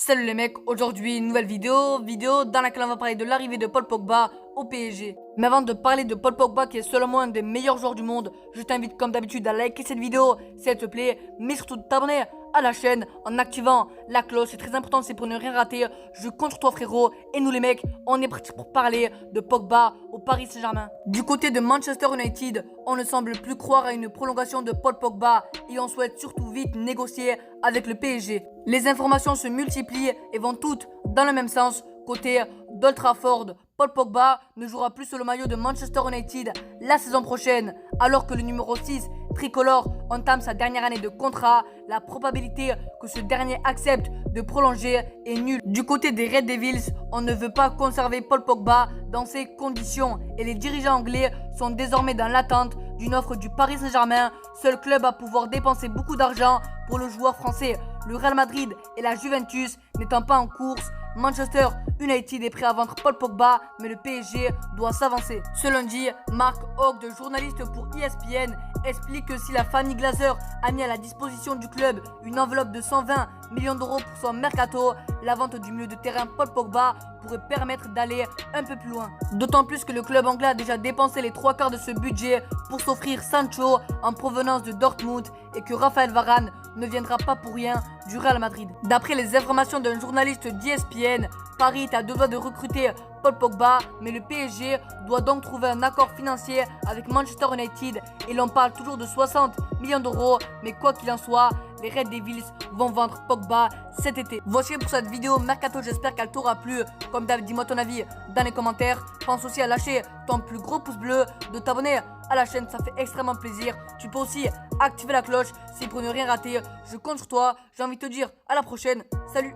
Salut les mecs, aujourd'hui une nouvelle vidéo dans laquelle on va parler de l'arrivée de Paul Pogba au PSG. Mais avant de parler de Paul Pogba qui est selon moi un des meilleurs joueurs du monde, je t'invite comme d'habitude à liker cette vidéo si elle te plaît, mais surtout de t'abonner à la chaîne en activant la cloche, c'est très important, c'est pour ne rien rater. Je compte sur toi frérot, et nous les mecs, on est parti pour parler de Pogba au Paris Saint-Germain. Du côté de Manchester United, on ne semble plus croire à une prolongation de Paul Pogba et on souhaite surtout vite négocier avec le PSG. Les informations se multiplient et vont toutes dans le même sens. Côté d'Old Trafford, Paul Pogba ne jouera plus sous le maillot de Manchester United la saison prochaine, alors que le numéro 6 tricolore entame sa dernière année de contrat. La probabilité que ce dernier accepte de prolonger est nulle. Du côté des Red Devils, on ne veut pas conserver Paul Pogba dans ces conditions et les dirigeants anglais sont désormais dans l'attente d'une offre du Paris Saint-Germain, seul club à pouvoir dépenser beaucoup d'argent pour le joueur français. Le Real Madrid et la Juventus n'étant pas en course, Manchester United est prêt à vendre Paul Pogba, mais le PSG doit s'avancer. Ce lundi, Mark Hogg, journaliste pour ESPN, explique que si la famille Glazer a mis à la disposition du club une enveloppe de 120 millions d'euros pour son mercato, la vente du milieu de terrain Paul Pogba pourrait permettre d'aller un peu plus loin. D'autant plus que le club anglais a déjà dépensé les 3/4 de ce budget pour s'offrir Sancho en provenance de Dortmund et que Raphaël Varane ne viendra pas pour rien du Real Madrid. D'après les informations d'un journaliste d'ESPN, Paris est à deux doigts de recruter Paul Pogba, mais le PSG doit donc trouver un accord financier avec Manchester United et l'on parle toujours de 60 millions d'euros, mais quoi qu'il en soit, les Red Devils vont vendre Pogba cet été. Voici pour cette vidéo Mercato, j'espère qu'elle t'aura plu. Comme d'hab, dis-moi ton avis dans les commentaires. Pense aussi à lâcher ton plus gros pouce bleu, de t'abonner à la chaîne, ça fait extrêmement plaisir. Tu peux aussi activer la cloche, c'est pour ne rien rater. Je compte sur toi, j'ai envie de te dire à la prochaine, salut.